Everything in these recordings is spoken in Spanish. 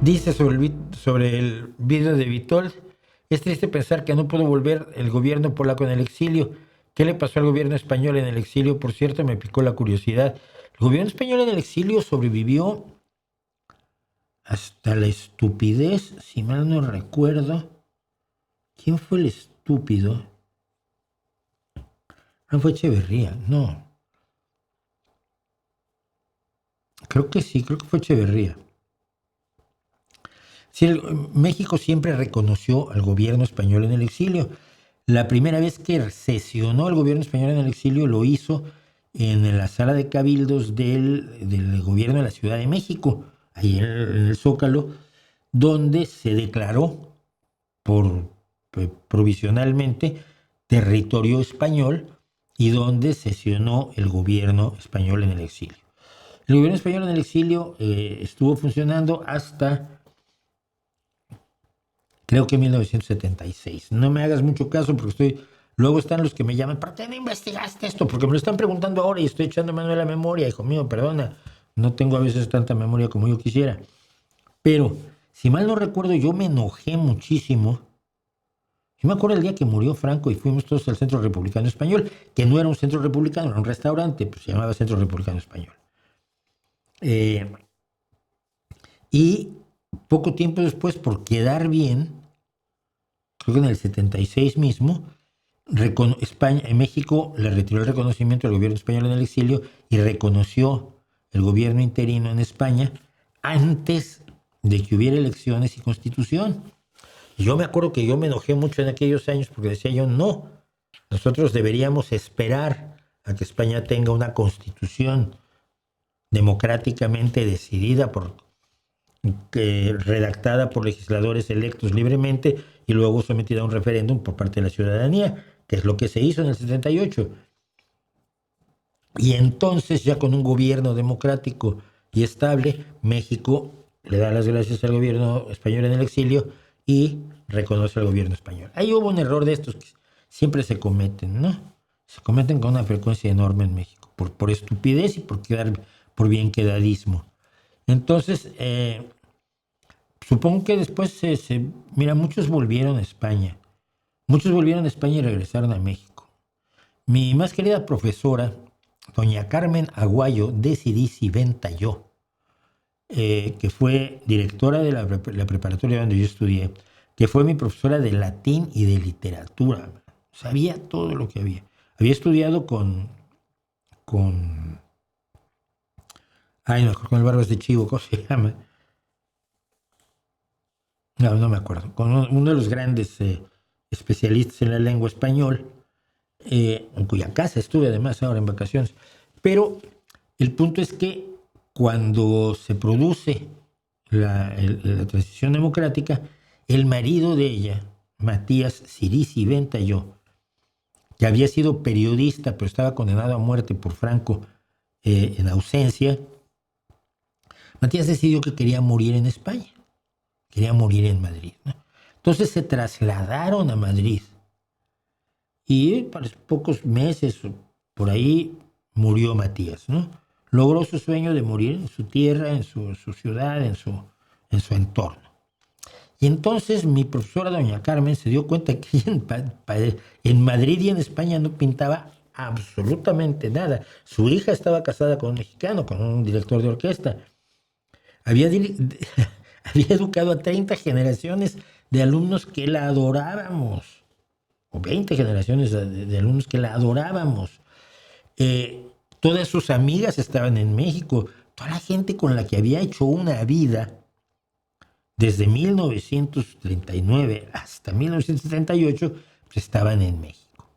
Dice sobre el video de Vitol: es triste pensar que no pudo volver el gobierno polaco en el exilio. ¿Qué le pasó al gobierno español en el exilio? Por cierto, me picó la curiosidad. El gobierno español en el exilio sobrevivió hasta la estupidez, si mal no recuerdo. ¿Quién fue el estúpido? No fue Echeverría, no. Creo que sí, creo que fue Echeverría. Sí, México siempre reconoció al gobierno español en el exilio. La primera vez que sesionó el gobierno español en el exilio lo hizo en la sala de cabildos del gobierno de la Ciudad de México, ahí en el Zócalo, donde se declaró provisionalmente territorio español y donde sesionó el gobierno español en el exilio. El gobierno español en el exilio estuvo funcionando hasta, creo que 1976. No me hagas mucho caso porque luego están los que me llaman: ¿por qué no investigaste esto? Porque me lo están preguntando ahora y estoy echando mano de la memoria. Hijo mío, perdona, no tengo a veces tanta memoria como yo quisiera. Pero, si mal no recuerdo, yo me enojé muchísimo. Yo me acuerdo el día que murió Franco y fuimos todos al Centro Republicano Español, que no era un centro republicano, era un restaurante, pues se llamaba Centro Republicano Español. Y poco tiempo después, por quedar bien, creo que en el 76 mismo, México le retiró el reconocimiento al gobierno español en el exilio y reconoció el gobierno interino en España antes de que hubiera elecciones y constitución. Y yo me acuerdo que yo me enojé mucho en aquellos años porque decía yo: no, nosotros deberíamos esperar a que España tenga una constitución democráticamente decidida redactada por legisladores electos libremente y luego sometida a un referéndum por parte de la ciudadanía, que es lo que se hizo en el 78. Y entonces, ya con un gobierno democrático y estable, México le da las gracias al gobierno español en el exilio y reconoce al gobierno español. Ahí hubo un error de estos que siempre se cometen, ¿no? Se cometen con una frecuencia enorme en México, por estupidez y por bien quedadismo. Entonces, supongo que después mira, muchos volvieron a España. Muchos volvieron a España y regresaron a México. Mi más querida profesora, doña Carmen Aguayo de Cirici Ventalló, que fue directora de la preparatoria donde yo estudié, que fue mi profesora de latín y de literatura. Sabía todo lo que había. Había estudiado con el Barbas de Chivo, ¿cómo se llama? No me acuerdo. Con uno de los grandes especialistas en la lengua español, en cuya casa estuve además ahora en vacaciones. Pero el punto es que cuando se produce la transición democrática, el marido de ella, Matías Cirici Ventalló, que había sido periodista pero estaba condenado a muerte por Franco en ausencia, Matías decidió que quería morir en España, quería morir en Madrid, ¿no? Entonces se trasladaron a Madrid y para pocos meses por ahí murió Matías, ¿no? Logró su sueño de morir en su tierra, en su ciudad, en su entorno. Y entonces mi profesora doña Carmen se dio cuenta que en Madrid y en España no pintaba absolutamente nada. Su hija estaba casada con un mexicano, con un director de orquesta. Había educado a 30 generaciones de alumnos que la adorábamos, o 20 generaciones de alumnos que la adorábamos. Todas sus amigas estaban en México. Toda la gente con la que había hecho una vida desde 1939 hasta 1978 pues estaban en México.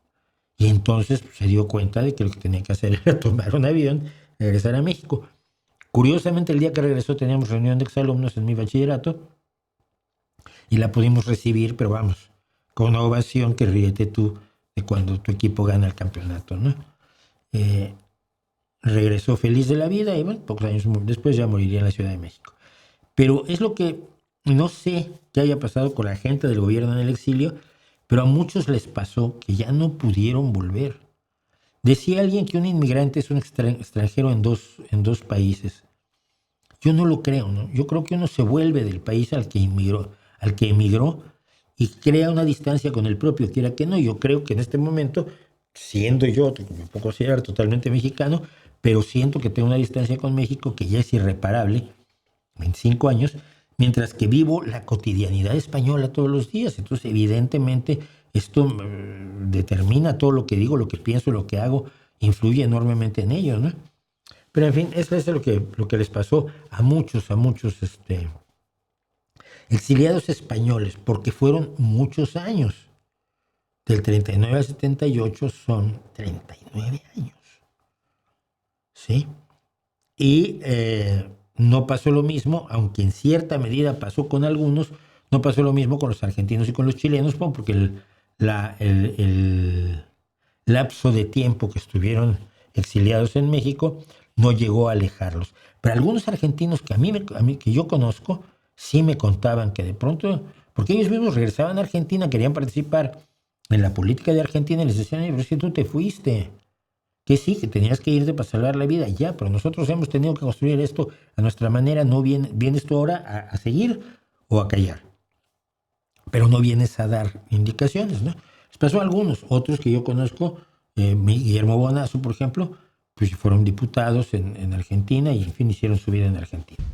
Y entonces pues, se dio cuenta de que lo que tenía que hacer era tomar un avión y regresar a México. Curiosamente, el día que regresó teníamos reunión de exalumnos en mi bachillerato y la pudimos recibir, pero vamos, con una ovación que ríete tú de cuando tu equipo gana el campeonato, ¿no? Regresó feliz de la vida y bueno, pocos años después ya moriría en la Ciudad de México. Pero es lo que no sé qué haya pasado con la gente del gobierno en el exilio, pero a muchos les pasó que ya no pudieron volver. Decía alguien que un inmigrante es un extranjero en dos países. Yo no lo creo, ¿no? Yo creo que uno se vuelve del país al que emigró y crea una distancia con el propio, quiera que no. Yo creo que en este momento, siendo yo, me puedo considerar totalmente mexicano, pero siento que tengo una distancia con México que ya es irreparable, 25 años, mientras que vivo la cotidianidad española todos los días. Entonces, evidentemente, esto determina todo lo que digo, lo que pienso, lo que hago, influye enormemente en ello, ¿no? Pero en fin, eso es lo que les pasó a muchos exiliados españoles, porque fueron muchos años. Del 39 al 78 son 39 años. ¿Sí? Y no pasó lo mismo, aunque en cierta medida pasó con algunos, no pasó lo mismo con los argentinos y con los chilenos, porque el lapso de tiempo que estuvieron exiliados en México no llegó a alejarlos. Pero algunos argentinos que yo conozco sí me contaban que de pronto, porque ellos mismos regresaban a Argentina, querían participar en la política de Argentina y les decían: pero es que tú te fuiste, que sí, que tenías que irte para salvar la vida, ya, pero nosotros hemos tenido que construir esto a nuestra manera, no vienes tú ahora a seguir o a callar, pero no vienes a dar indicaciones, ¿no? Les pasó a algunos, otros que yo conozco, Guillermo Bonazo, por ejemplo, pues fueron diputados en Argentina y en fin hicieron su vida en Argentina.